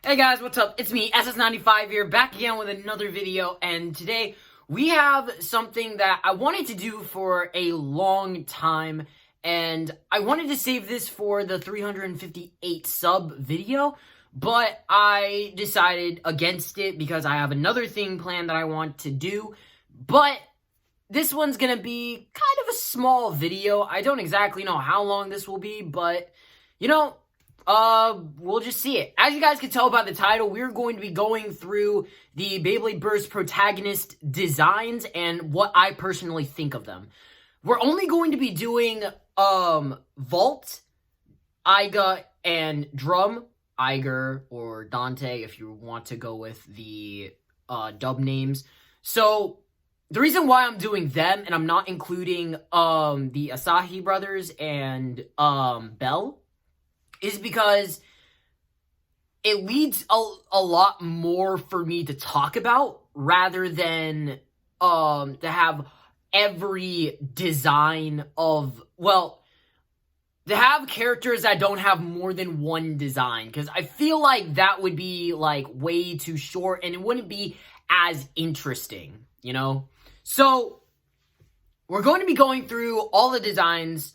Hey guys, what's up? It's me, SS95 here, back again with another video, and today we have something that I wanted to do for a long time, and I wanted to save this for the 358 sub video, but I decided against it because I have another thing planned that I want to do, but this one's gonna be kind of a small video. I don't exactly know how long this will be, but, you know, we'll just see it. As you guys can tell by the title, we're going to be going through the Beyblade Burst protagonist designs and what I personally think of them. We're only going to be doing, Vault, Iga, and Drum. Iger or Dante, if you want to go with the, dub names. So, the reason why I'm doing them, and I'm not including, the Asahi brothers and, Bell, is because it leads a lot more for me to talk about rather than to have every design of, well, to have characters that don't have more than one design, because I feel like that would be like way too short and it wouldn't be as interesting, you know? So we're going to be going through all the designs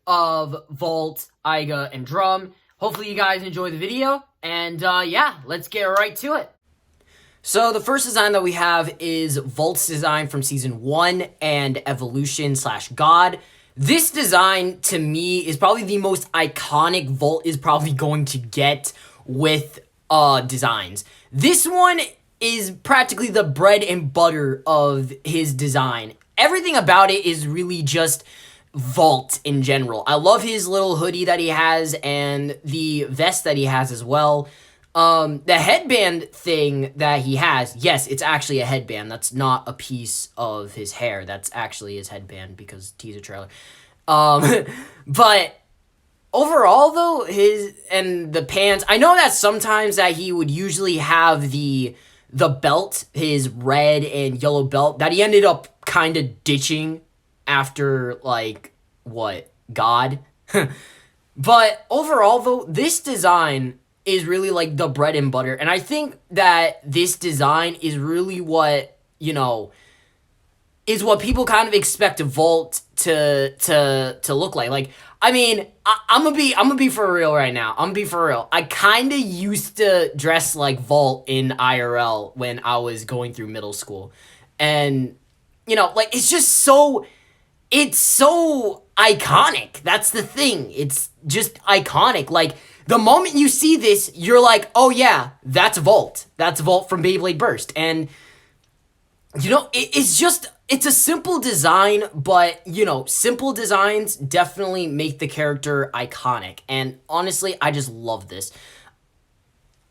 of Vault, Iga, and Drum. Hopefully you guys enjoy the video, and yeah, let's get right to it. So the first design that we have is Vault's design from Season 1 and Evolution/God. This design, to me, is probably the most iconic Vault is probably going to get with designs. This one is practically the bread and butter of his design. Everything about it is really just Vault in general. I love his little hoodie that he has and the vest that he has as well. The headband thing that he has, yes, it's actually a headband. That's not a piece of his hair. That's actually his headband because teaser trailer. But overall though, and the pants, I know that sometimes that he would usually have the belt, his red and yellow belt, that he ended up kind of ditching after, like, what, God? But overall, though, this design is really, like, the bread and butter, and I think that this design is really what, you know, is what people kind of expect a Vault to look like. Like, I mean, I'm gonna be for real right now. I'm gonna be for real. I kind of used to dress like Vault in IRL when I was going through middle school, and, you know, like, it's just so... It's so iconic. That's the thing. It's just iconic. Like, the moment you see this, you're like, oh yeah, that's Vault. That's Vault from Beyblade Burst. And, you know, it's a simple design, but, you know, simple designs definitely make the character iconic. And honestly, I just love this.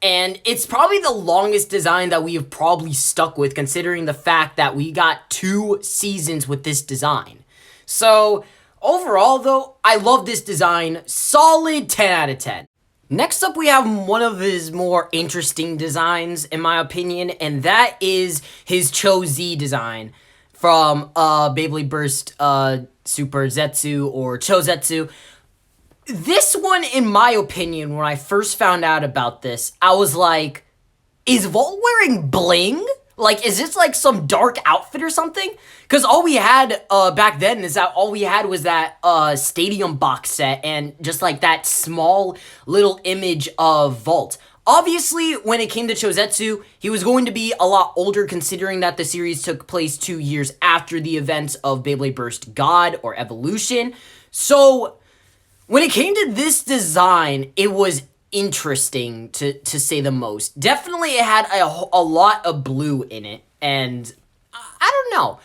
And it's probably the longest design that we have probably stuck with, considering the fact that we got 2 seasons with this design. So, overall, though, I love this design. Solid 10 out of 10. Next up, we have one of his more interesting designs, in my opinion, and that is his Cho-Z design from Beyblade Burst Super Zetsu or Cho-Zetsu. This one, in my opinion, when I first found out about this, I was like, is Vault wearing bling? Like, is this like some dark outfit or something? Because all we had back then is that all we had was that Stadium box set and just like that small little image of Vault. Obviously, when it came to Cho-Zetsu, he was going to be a lot older considering that the series took place 2 years after the events of Beyblade Burst God or Evolution. So, when it came to this design, it was interesting to say the most. Definitely it had a lot of blue in it, and I don't know.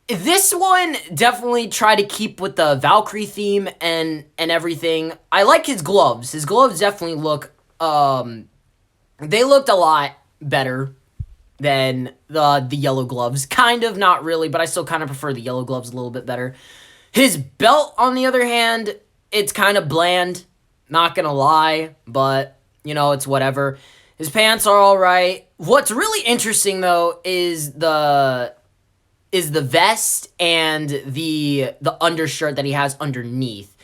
This one definitely tried to keep with the Valkyrie theme and everything. I like his gloves. His gloves definitely look, they looked a lot better than the yellow gloves. Kind of, not really, but I still kind of prefer the yellow gloves a little bit better. His belt, on the other hand, it's kind of bland. Not gonna lie, but, you know, it's whatever. His pants are alright. What's really interesting, though, is the vest and the undershirt that he has underneath.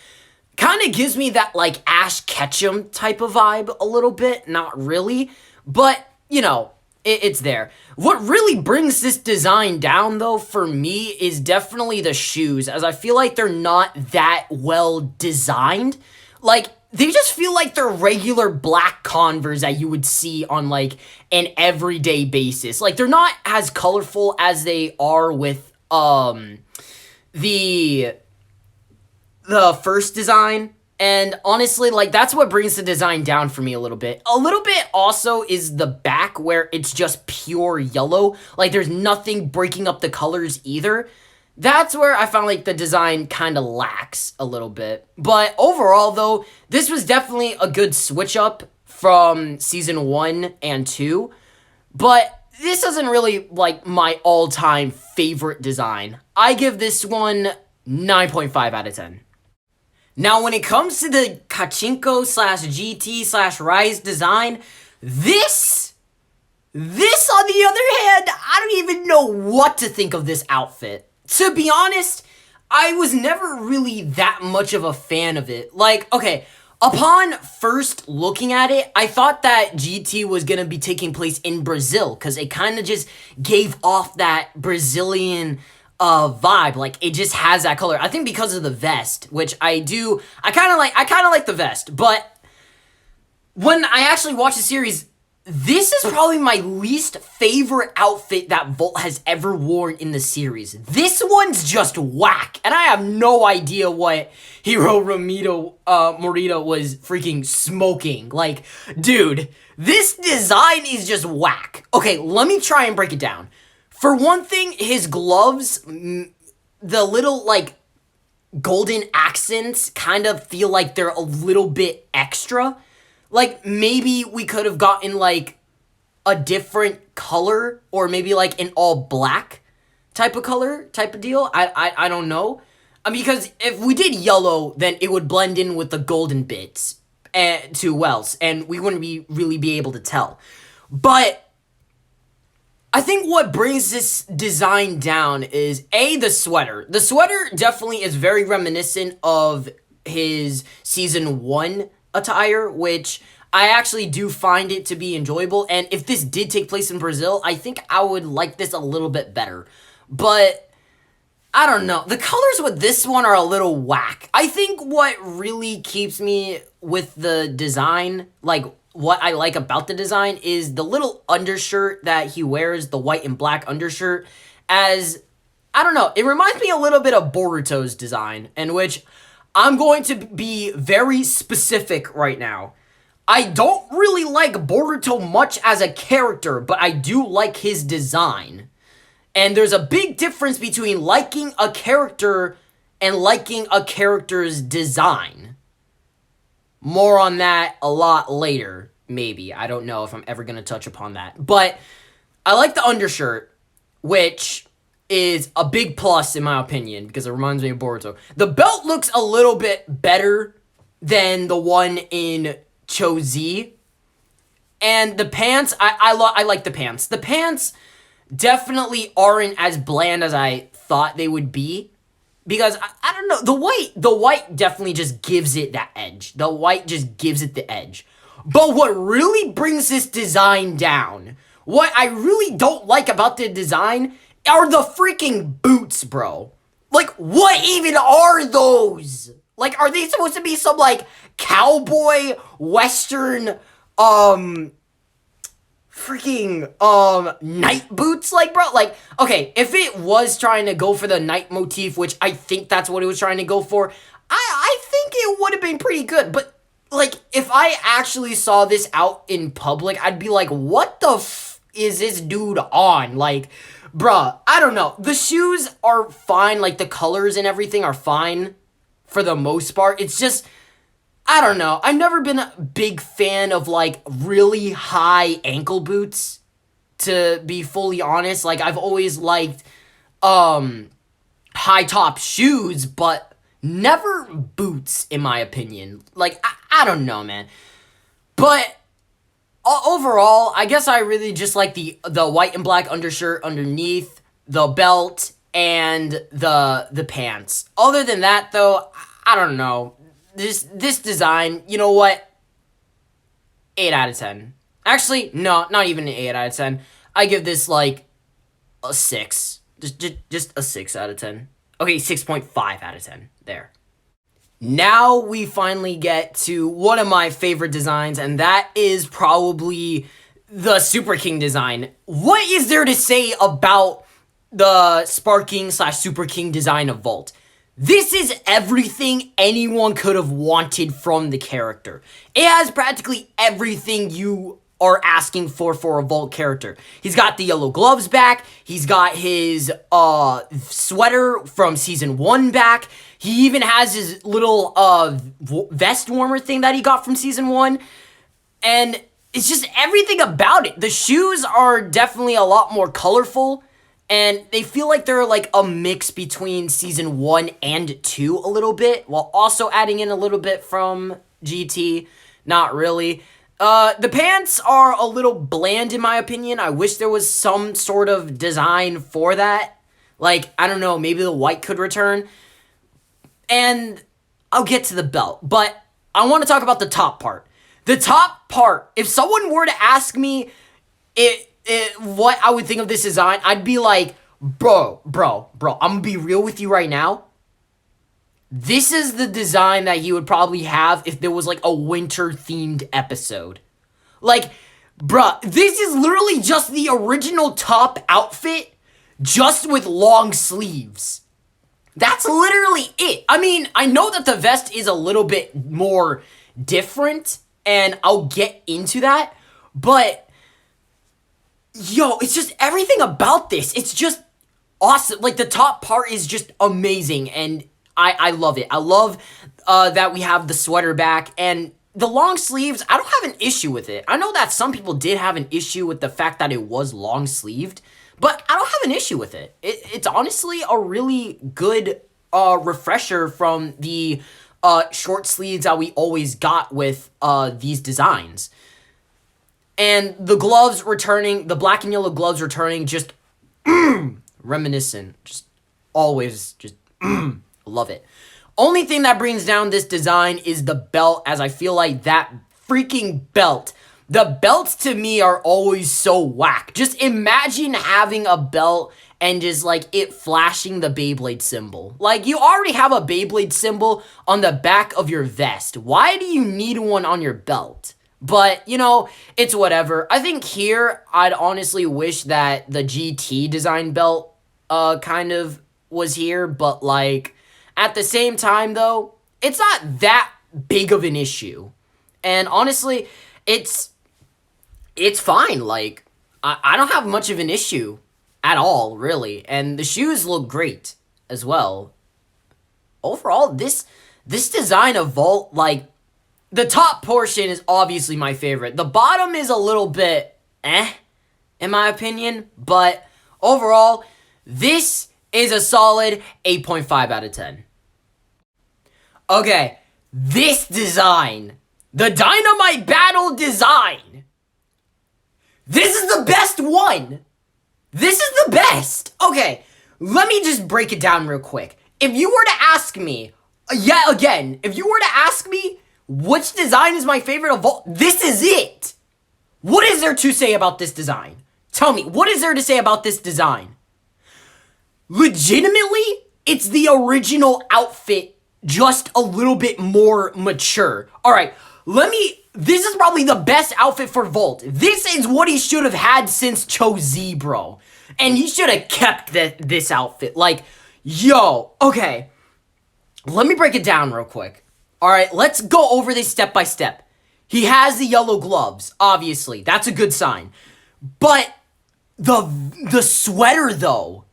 kind of gives me that like Ash Ketchum type of vibe a little bit. Not really, but you know, it's there. What really brings this design down though for me is definitely the shoes, as I feel like they're not that well designed. Like, they just feel like they're regular black Converse that you would see on like an everyday basis. Like, they're not as colorful as they are with the first design. And honestly, like, that's what brings the design down for me a little bit. A little bit also is the back, where it's just pure yellow. Like, there's nothing breaking up the colors either. That's where I found like the design kind of lacks a little bit. But overall though, this was definitely a good switch up from season 1 and 2. But this isn't really like my all-time favorite design. I give this one 9.5 out of 10. Now when it comes to the Kachinko slash GT slash Rise design, this on the other hand, I don't even know what to think of this outfit. To be honest, I was never really that much of a fan of it. Like, okay, upon first looking at it, I thought that GT was going to be taking place in Brazil, because it kind of just gave off that Brazilian vibe. Like, it just has that color. I think because of the vest, which I kind of like the vest. But when I actually watched the series, this is probably my least favorite outfit that Volt has ever worn in the series. This one's just whack, and I have no idea what Hiro Morita was freaking smoking. Like, dude, this design is just whack. Okay, let me try and break it down. For one thing, his gloves, the little, like, golden accents kind of feel like they're a little bit extra. Like, maybe we could have gotten, like, a different color, or maybe, like, an all-black type of color, type of deal. I don't know. I mean, because if we did yellow, then it would blend in with the golden bits too well, and we wouldn't really be able to tell. But I think what brings this design down is, A, the sweater. The sweater definitely is very reminiscent of his Season 1 attire, which I actually do find it to be enjoyable. And if this did take place in Brazil, I think I would like this a little bit better. But I don't know. The colors with this one are a little whack. I think what really keeps me with the design, like what I like about the design, is the little undershirt that he wears, the white and black undershirt, as, I don't know, it reminds me a little bit of Boruto's design, in which I'm going to be very specific right now. I don't really like Boruto much as a character, but I do like his design. And there's a big difference between liking a character and liking a character's design. More on that a lot later, maybe. I don't know if I'm ever going to touch upon that. But I like the undershirt, which is a big plus in my opinion, because it reminds me of Boruto. The belt looks a little bit better than the one in Chozi. And the pants, I like the pants. The pants definitely aren't as bland as I thought they would be. Because, I don't know, the white definitely just gives it that edge. The white just gives it the edge. But what really brings this design down, what I really don't like about the design, are the freaking boots, bro. Like, what even are those? Like, are they supposed to be some, like, cowboy, western, night boots? Like, bro, like, okay, if it was trying to go for the night motif, which I think that's what it was trying to go for, I think it would have been pretty good. But, like, if I actually saw this out in public, I'd be like, what the is this dude on? Like, bruh, I don't know. The shoes are fine. Like, the colors and everything are fine for the most part. It's just, I don't know. I've never been a big fan of, like, really high ankle boots, to be fully honest. Like, I've always liked high top shoes, but never boots, in my opinion. Like, I don't know, man. But overall, I guess I really just like the white and black undershirt underneath, the belt, and the pants. Other than that, though, I don't know. this design, you know what? 8 out of 10. Actually, no, not even an 8 out of 10. I give this like a 6. Just a 6 out of 10. Okay, 6.5 out of 10. There. Now we finally get to one of my favorite designs, and that is probably the Super King design. What is there to say about the Sparking / Super King design of Volt? This is everything anyone could have wanted from the character. It has practically everything you are asking for a Volt character. He's got the yellow gloves back. He's got his sweater from Season 1 back. He even has his little vest warmer thing that he got from Season 1. And it's just everything about it. The shoes are definitely a lot more colorful. And they feel like they're like a mix between Season 1 and 2 a little bit, while also adding in a little bit from GT. Not really. The pants are a little bland in my opinion. I wish there was some sort of design for that. Like, I don't know, maybe the white could return. And I'll get to the belt, but I want to talk about the top part. The top part, if someone were to ask me what I would think of this design, I'd be like, bro, I'm gonna be real with you right now. This is the design that he would probably have if there was like a winter-themed episode. Like, bruh, this is literally just the original top outfit, just with long sleeves. That's literally it. I mean, I know that the vest is a little bit more different, and I'll get into that, but yo, it's just everything about this. It's just awesome. Like, the top part is just amazing, and I love it. I love that we have the sweater back, and the long sleeves, I don't have an issue with it. I know that some people did have an issue with the fact that it was long-sleeved, but I don't have an issue with it. It's honestly a really good refresher from the short sleeves that we always got with these designs. And the gloves returning, the black and yellow gloves returning, just reminiscent. Just always, just love it. Only thing that brings down this design is the belt, as I feel like that freaking belt. The belts to me are always so whack. Just imagine having a belt and just like it flashing the Beyblade symbol. Like, you already have a Beyblade symbol on the back of your vest. Why do you need one on your belt? But, you know, it's whatever. I think here, I'd honestly wish that the GT design belt kind of was here. But, like, at the same time, though, it's not that big of an issue. And honestly, it's fine. Like, I don't have much of an issue at all, really. And the shoes look great as well. Overall, this design of Volt, like, the top portion is obviously my favorite. The bottom is a little bit in my opinion. But overall, this is a solid 8.5 out of 10. Okay, this design, the Dynamite Battle design, this is the best one. This is the best. Okay, let me just break it down real quick. If you were to ask me, if you were to ask me which design is my favorite of all, this is it. What is there to say about this design? Tell me, what is there to say about this design? Legitimately, it's the original outfit, just a little bit more mature. All right, this is probably the best outfit for Volt. This is what he should have had since Cho Z, bro. And he should have kept this outfit. Like, yo, okay. Let me break it down real quick. All right, let's go over this step by step. He has the yellow gloves, obviously. That's a good sign. But the sweater, though.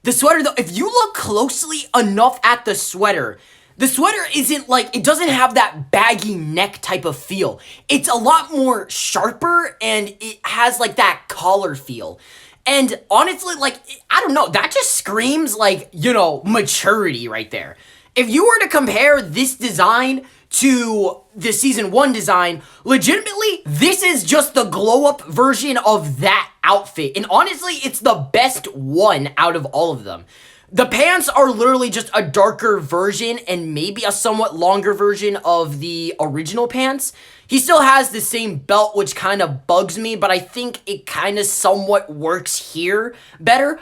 If you look closely enough at the sweater isn't like, it doesn't have that baggy neck type of feel. It's a lot more sharper, and it has like that collar feel. And honestly, like, I don't know, that just screams like, you know, maturity right there. If you were to compare this design to the Season 1 design, legitimately, this is just the glow-up version of that outfit. And honestly, it's the best one out of all of them. The pants are literally just a darker version and maybe a somewhat longer version of the original pants. He still has the same belt, which kind of bugs me, but I think it kind of somewhat works here better.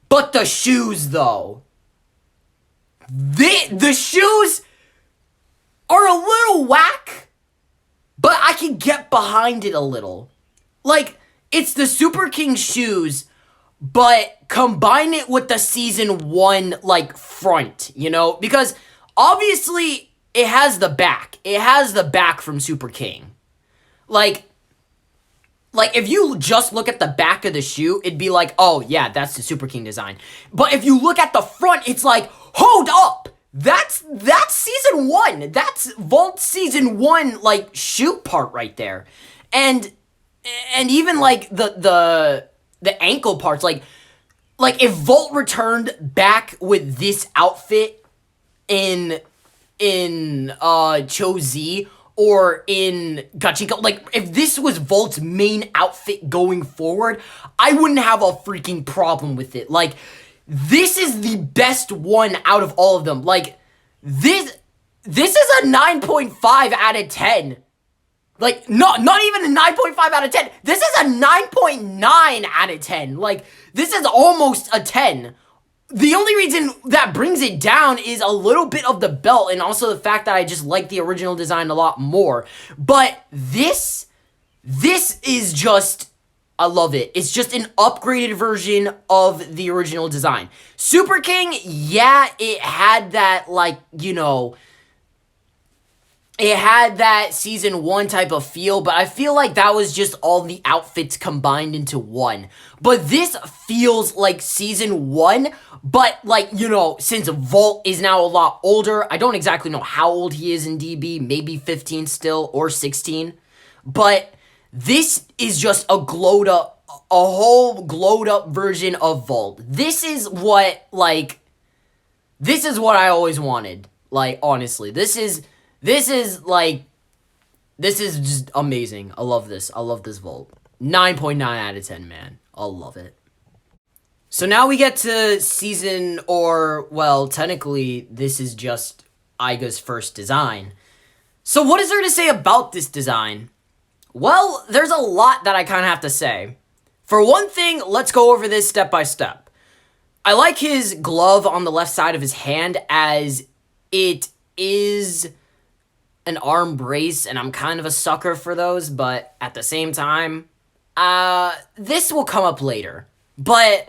But the shoes, though. The shoes are a little whack, but I can get behind it a little. Like, it's the Super King shoes, but combine it with the season 1, like, front, you know? Because obviously it has the back. It has the back from Super King. Like if you just look at the back of the shoe, it'd be like, oh yeah, that's the Super King design. But if you look at the front, it's like, hold up! That's season 1. That's Vault season 1, like, shoe part right there. And even like the ankle parts, like if Vault returned back with this outfit in Cho Z or in Gachinko, like if this was Volt's main outfit going forward, I wouldn't have a freaking problem with it. Like, this is the best one out of all of them. Like, this is a 9.5 out of 10. Like, not even a 9.5 out of 10. This is a 9.9 out of 10. Like, this is almost a 10. The only reason that brings it down is a little bit of the belt and also the fact that I just like the original design a lot more. But this is just, I love it. It's just an upgraded version of the original design. Super King, yeah, it had that, like, you know, it had that season 1 type of feel, but I feel like that was just all the outfits combined into one. But this feels like season 1, but, like, you know, since Vault is now a lot older, I don't exactly know how old he is in DB, maybe 15 still, or 16, but this is just a whole glowed up version of Vault. This is what I always wanted, like, honestly. This is just amazing. I love this. I love this Vault. 9.9 out of 10, man. I love it. So now we get to season, or, well, technically, this is just Aiga's first design. So what is there to say about this design? Well, there's a lot that I kind of have to say. For one thing, let's go over this step by step. I like his glove on the left side of his hand, as it is an arm brace, and I'm kind of a sucker for those, but at the same time, this will come up later. But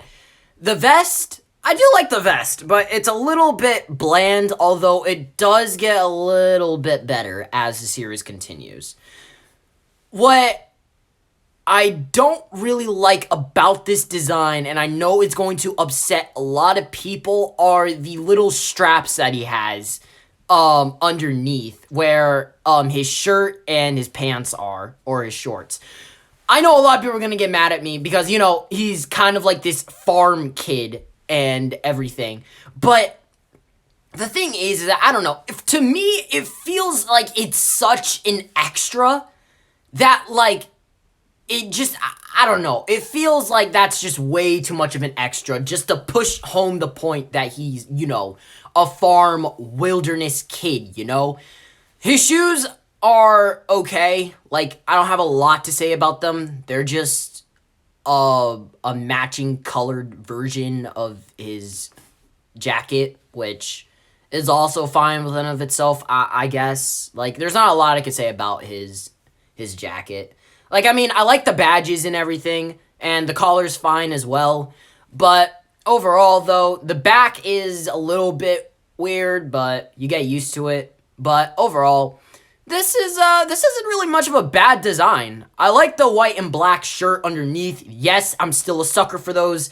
the vest, I do like the vest, but it's a little bit bland, although it does get a little bit better as the series continues. What I don't really like about this design, and I know it's going to upset a lot of people, are the little straps that he has underneath where his shirt and his pants are, or his shorts. I know a lot of people are going to get mad at me because, you know, he's kind of like this farm kid and everything. But the thing is that, I don't know, to me, it feels like it's such an extra that, like, it just, I don't know. It feels like that's just way too much of an extra just to push home the point that he's, you know, a farm wilderness kid, you know? His shoes are okay. Like, I don't have a lot to say about them. They're just a matching colored version of his jacket, which is also fine within of itself, I guess. Like, there's not a lot I could say about his jacket. Like, I mean, I like the badges and everything, and the collar's fine as well. But overall, though, the back is a little bit weird, but you get used to it. But overall, this isn't really much of a bad design. I like the white and black shirt underneath. Yes, I'm still a sucker for those.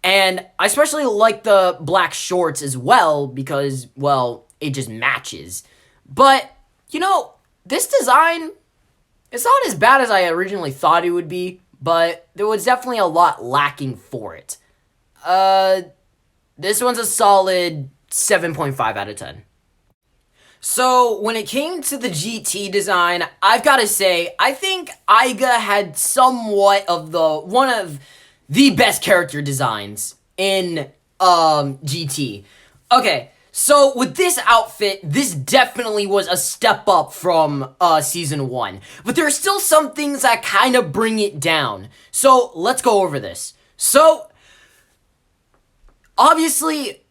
And I especially like the black shorts as well because, well, it just matches. But, you know, this design, it's not as bad as I originally thought it would be, but there was definitely a lot lacking for it. This one's a solid 7.5 out of 10. So, when it came to the GT design, I've got to say, I think Aiga had somewhat of one of the best character designs in GT. Okay, so with this outfit, this definitely was a step up from season 1. But there are still some things that kind of bring it down. So let's go over this. So, obviously,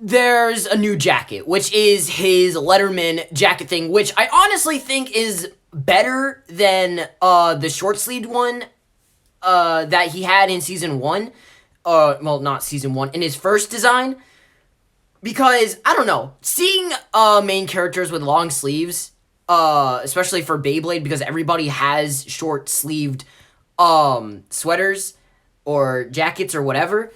there's a new jacket, which is his Letterman jacket thing, which I honestly think is better than the short-sleeved one that he had in season 1. Well, not season 1, in his first design. Because, I don't know, seeing main characters with long sleeves, especially for Beyblade, because everybody has short-sleeved sweaters or jackets or whatever,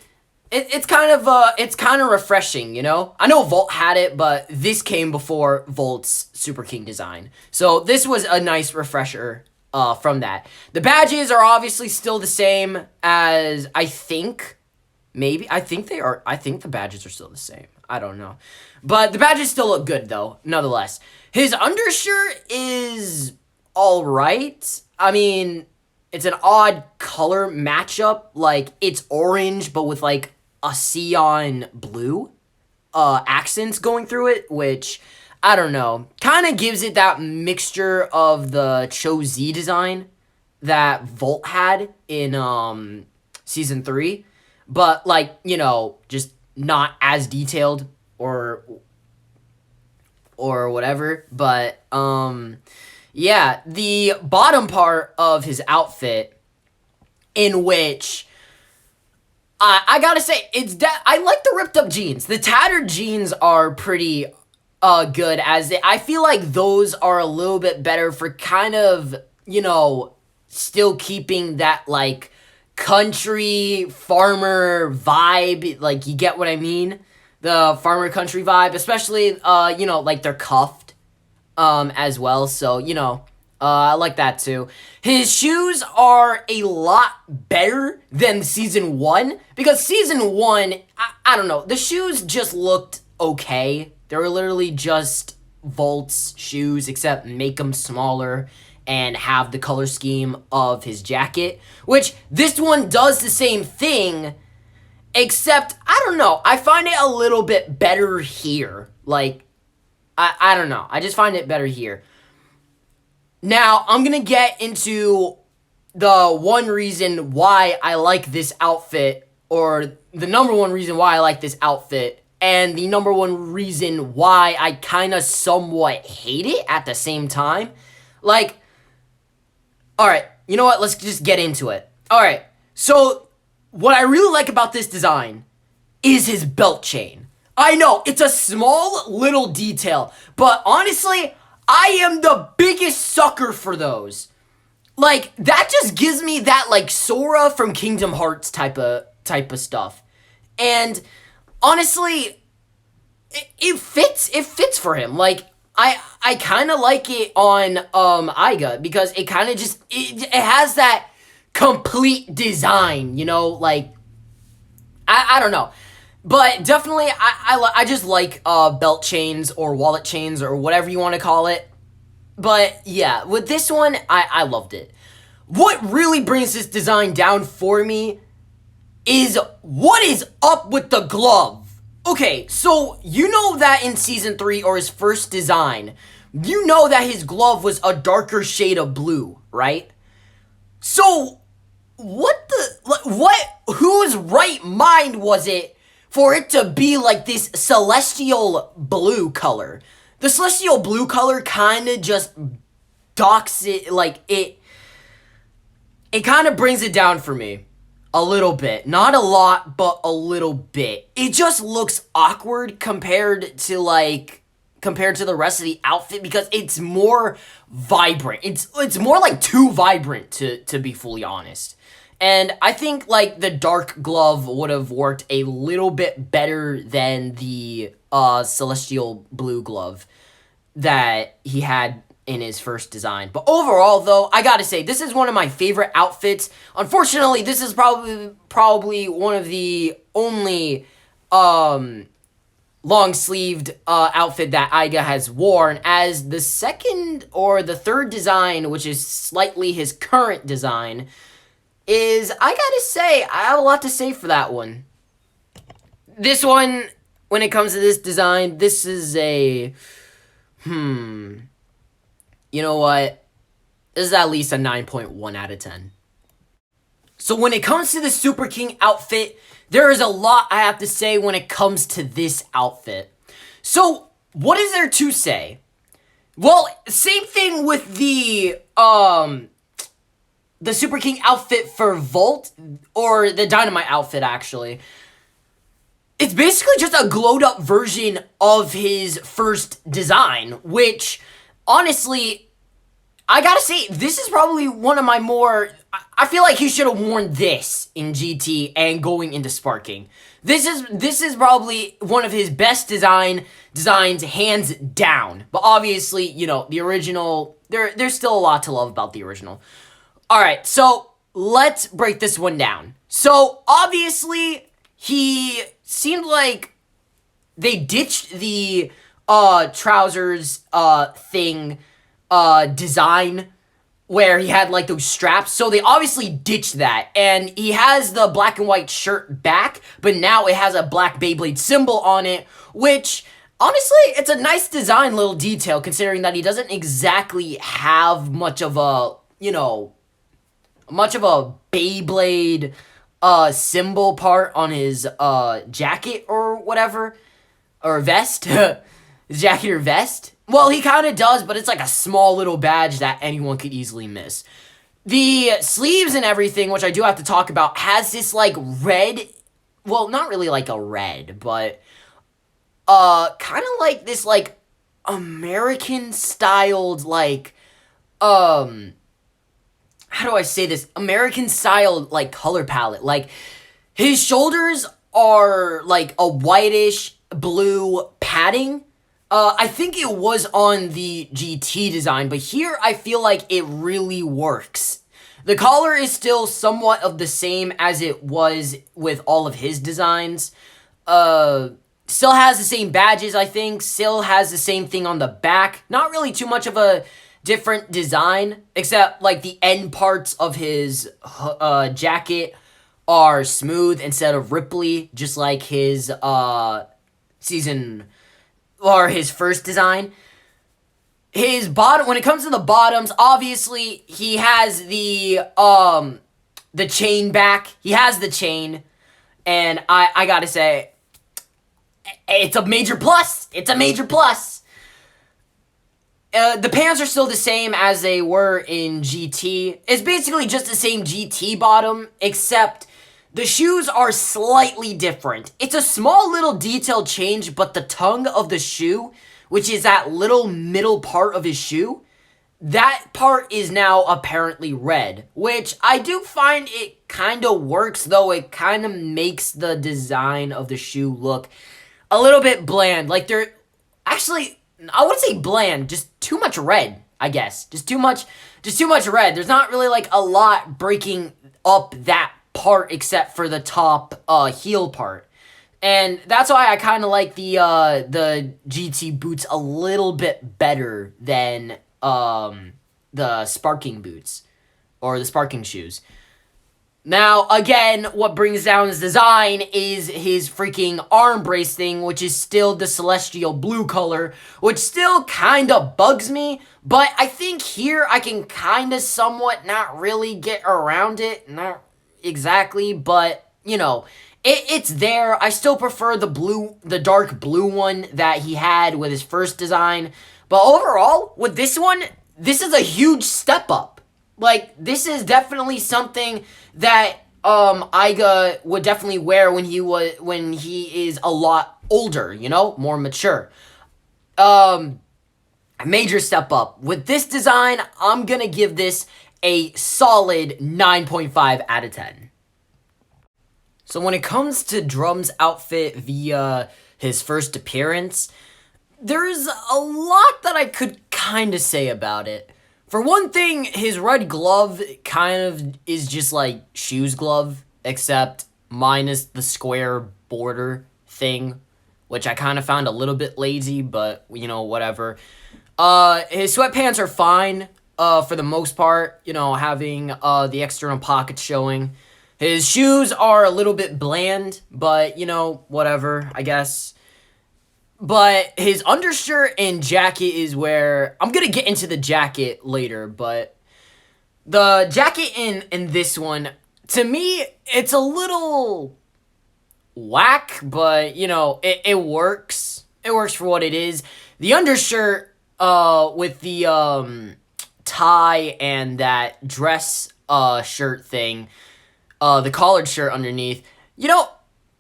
it's kind of refreshing, you know? I know Volt had it, but this came before Volt's Super King design. So this was a nice refresher from that. The badges are obviously still the same as, I think, maybe. I think they are. I think the badges are still the same. I don't know. But the badges still look good, though, nonetheless. His undershirt is all right. I mean, it's an odd color matchup. Like, it's orange, but with, like, a cyan blue accents going through it, which, I don't know, kind of gives it that mixture of the Cho Z design that Volt had in season 3, but, like, you know, just not as detailed or whatever. But yeah, the bottom part of his outfit, in which I gotta say, I like the ripped up jeans. The tattered jeans are pretty good, I feel like those are a little bit better for kind of, you know, still keeping that, like, country farmer vibe. Like, you get what I mean? The farmer country vibe, especially, you know, like, they're cuffed as well. So, you know, I like that too. His shoes are a lot better than season 1, because season 1, I don't know, the shoes just looked okay. They were literally just Volt's shoes, except make them smaller and have the color scheme of his jacket, which this one does the same thing, except, I don't know, I find it a little bit better here. Like, I don't know, I just find it better here. Now, I'm gonna get into the one reason why I like this outfit, or the number one reason why I like this outfit, and the number one reason why I kind of somewhat hate it at the same time. Like, alright, you know what, let's just get into it. Alright, so what I really like about this design is his belt chain. I know, it's a small little detail, but honestly, I am the biggest sucker for those. Like, that just gives me that, like, Sora from Kingdom Hearts type of stuff. And honestly, it fits for him. Like, I kind of like it on Iga, because it kind of just it has that complete design, you know, like, I don't know. But definitely, I just like belt chains or wallet chains or whatever you want to call it. But yeah, with this one, I loved it. What really brings this design down for me is what is up with the glove. Okay, so you know that in Season 3, or his first design, you know that his glove was a darker shade of blue, right? So, whose right mind was it for it to be like this celestial blue color? The celestial blue color kind of just docks it, like, it kind of brings it down for me. A little bit. Not a lot, but a little bit. It just looks awkward compared to the rest of the outfit, because it's more vibrant. It's more like too vibrant, to be fully honest. And I think, like, the dark glove would have worked a little bit better than the celestial blue glove that he had in his first design. But overall, though, I gotta say, this is one of my favorite outfits. Unfortunately, this is probably one of the only long-sleeved outfit that Iga has worn, as the second or the third design, which is slightly his current design, is, I gotta say, I have a lot to say for that one. This one, when it comes to this design, this is a, you know what? This is at least a 9.1 out of 10. So when it comes to the Super King outfit, there is a lot I have to say when it comes to this outfit. So, what is there to say? Well, same thing with the Super King outfit for Volt, or the Dynamite outfit, actually. It's basically just a glowed up version of his first design, which, honestly, I gotta say, this is probably one of my more... I feel like he should have worn this in GT and going into Sparking. This is probably one of his best designs, hands down. But obviously, you know, the original, there's still a lot to love about the original. Alright, so let's break this one down. So, obviously, he seemed like they ditched the trousers thing design where he had like those straps, so they obviously ditched that, and he has the black and white shirt back, but now it has a black Beyblade symbol on it, which honestly, it's a nice design little detail considering that he doesn't exactly have much of a, you know, Beyblade symbol part on his jacket or whatever, or vest. His jacket or vest. Well, he kind of does, but it's like a small little badge that anyone could easily miss. The sleeves and everything, which I do have to talk about, has this like red, well, not really like a red, but kind of like this like American styled like how do I say this? American styled like color palette. Like his shoulders are like a whitish blue padding. I think it was on the GT design, but here I feel like it really works. The collar is still somewhat of the same as it was with all of his designs. Still has the same badges, I think. Still has the same thing on the back. Not really too much of a different design, except like the end parts of his jacket are smooth instead of ripply, just like his his first design. His bottom, when it comes to the bottoms, obviously he has the chain back. He has the chain, and I gotta say, it's a major plus. It's a major plus. The pants are still the same as they were in GT. It's basically just the same GT bottom, except the shoes are slightly different. It's a small little detail change, but the tongue of the shoe, which is that little middle part of his shoe, that part is now apparently red, which I do find it kind of works, though it kind of makes the design of the shoe look a little bit bland. Like they're actually, I wouldn't say bland, just too much red, I guess. Just too much red. There's not really like a lot breaking up that part except for the top heel part, and that's why I kind of like the GT boots a little bit better than the Sparking boots or the Sparking shoes. Now again, what brings down his design is his freaking arm brace thing, which is still the celestial blue color, which still kind of bugs me, but I think here I can kind of somewhat not really get around it. Not exactly, but you know, it's there. I still prefer the dark blue one that he had with his first design, but overall with this one, this is a huge step up. Like this is definitely something that Iga would definitely wear when he is a lot older, you know, more mature. A major step up with this design. I'm gonna give this a solid 9.5 out of 10. So when it comes to Drum's outfit via his first appearance, there's a lot that I could kind of say about it. For one thing, his red glove kind of is just like Shoes glove, except minus the square border thing, which I kind of found a little bit lazy, but you know, whatever. His sweatpants are fine. For the most part, you know, having the external pockets showing. His shoes are a little bit bland, but, whatever, I guess. But his undershirt and jacket is where... I'm going to get into the jacket later, but... The jacket in this one, to me, it's a little whack, but, it works. It works for what it is. The undershirt, with the, tie and that dress, shirt thing, the collared shirt underneath, I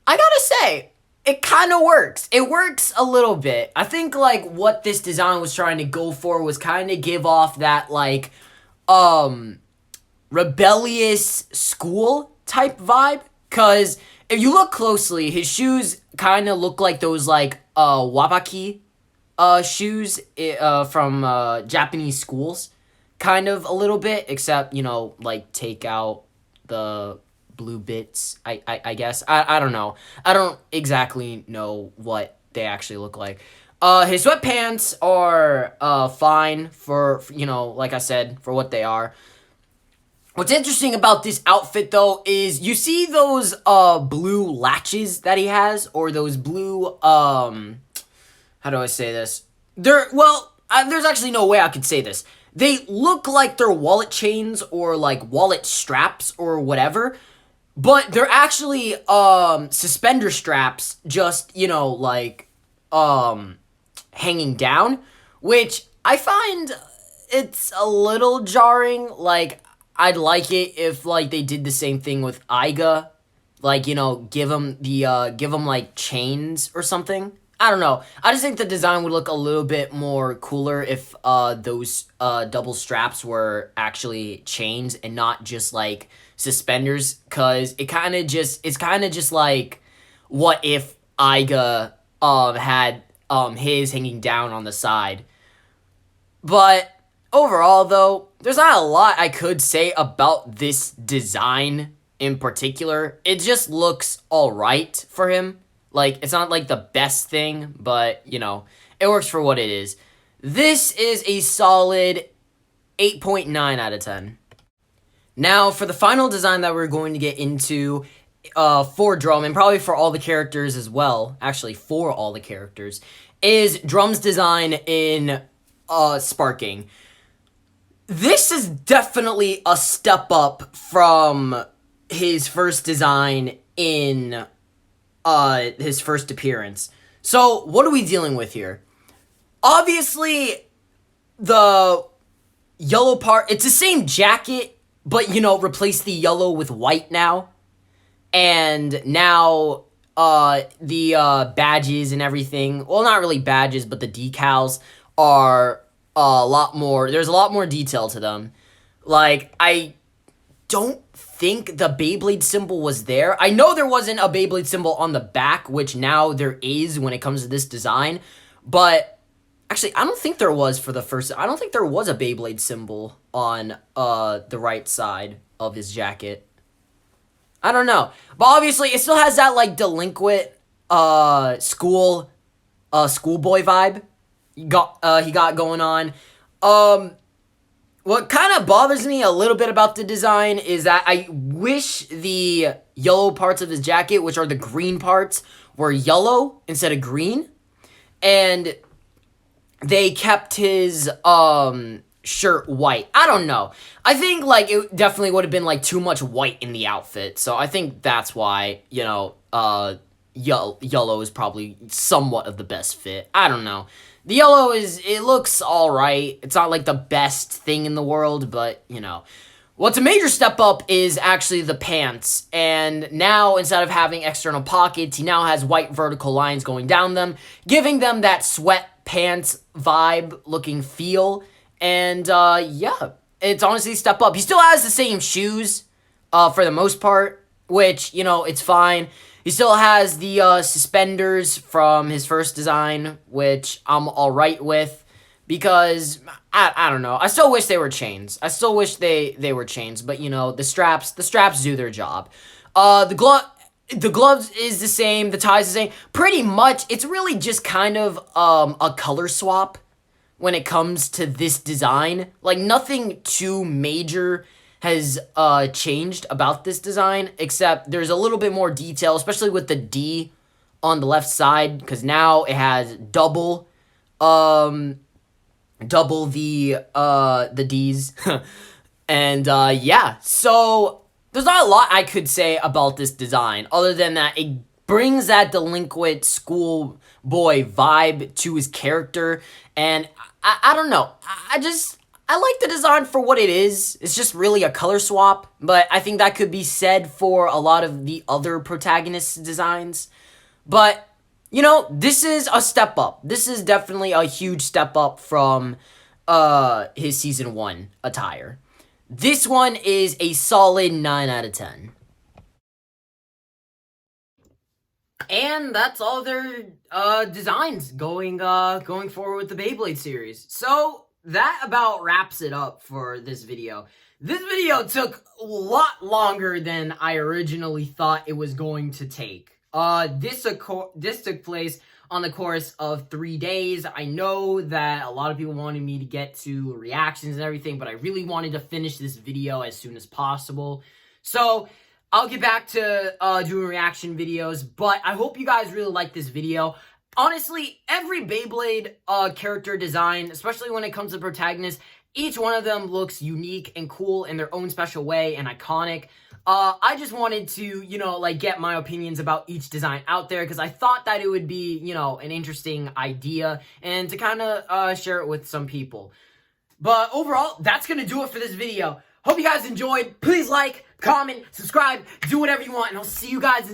gotta say, it kind of works. It works a little bit. I think, like, what this design was trying to go for was kind of give off that, like, rebellious school type vibe. Because if you look closely, his shoes kind of look like those, like, wabaki, shoes, from, Japanese schools. Kind of a little bit, except, like, take out the blue bits, I guess. I don't know. I don't exactly know what they actually look like. His sweatpants are, fine for, like I said, for what they are. What's interesting about this outfit, though, is you see those, blue latches that he has, or those blue, how do I say this? There's actually no way I could say this. They look like they're wallet chains, or, like, wallet straps, or whatever, but they're actually, suspender straps, just, like, hanging down, which I find it's a little jarring. Like, I'd like it if, like, they did the same thing with Iga, like, give them like, chains or something. I don't know. I just think the design would look a little bit more cooler if, those, double straps were actually chains and not just, like, suspenders, because it's kind of just like, what if Iga, had, his hanging down on the side. But overall, though, there's not a lot I could say about this design in particular. It just looks alright for him. Like, it's not, like, the best thing, but, it works for what it is. This is a solid 8.9 out of 10. Now, for the final design that we're going to get into, for Drum, and probably for all the characters as well, actually, for all the characters, is Drum's design in, Sparking. This is definitely a step up from his first design in, his first appearance. So, what are we dealing with here? Obviously, the yellow part, it's the same jacket, but, replace the yellow with white now. And now, the, badges and everything, well, not really badges, but the decals are a lot more, there's a lot more detail to them. Like, I don't think the Beyblade symbol was there. I know there wasn't a Beyblade symbol on the back, which now there is when it comes to this design. But, actually, I don't think there was for the first, I don't think there was a Beyblade symbol on, the right side of his jacket. I don't know. But obviously, it still has that, like, delinquent, schoolboy vibe he got going on. What kind of bothers me a little bit about the design is that I wish the yellow parts of his jacket, which are the green parts, were yellow instead of green. And they kept his, shirt white. I don't know. I think, like, it definitely would have been, like, too much white in the outfit. So I think that's why, yellow is probably somewhat of the best fit. I don't know. The yellow it looks alright. It's not, like, the best thing in the world, but, What's a major step up is actually the pants. And now, instead of having external pockets, he now has white vertical lines going down them, giving them that sweatpants vibe looking feel. And, yeah, it's honestly a step up. He still has the same shoes, for the most part, which, it's fine. He still has the, suspenders from his first design, which I'm alright with, because, I don't know. I still wish they were chains. I still wish they were chains, but, the straps do their job. The gloves is the same, the tie's the same. Pretty much, it's really just kind of, a color swap when it comes to this design. Like, nothing too major has changed about this design, except there's a little bit more detail, especially with the D on the left side, because now it has double the D's. And yeah, so there's not a lot I could say about this design other than that it brings that delinquent schoolboy vibe to his character, and I don't know, I like the design for what it is. It's just really a color swap, but I think that could be said for a lot of the other protagonist designs. But, you know, this is a step up. This is definitely a huge step up from his Season 1 attire. This one is a solid 9 out of 10. And that's all their designs going forward with the Beyblade series. So that about wraps it up for this video. This video took a lot longer than I originally thought it was going to take. This took place on the course of 3 days. I know that a lot of people wanted me to get to reactions and everything, but I really wanted to finish this video as soon as possible. So I'll get back to doing reaction videos, but I hope you guys really like this video. Honestly, every Beyblade character design, especially when it comes to protagonists, each one of them looks unique and cool in their own special way and iconic. I just wanted to, you know, like get my opinions about each design out there because I thought that it would be, you know, an interesting idea and to kind of share it with some people. But overall, that's going to do it for this video. Hope you guys enjoyed. Please like, comment, subscribe, do whatever you want, and I'll see you guys in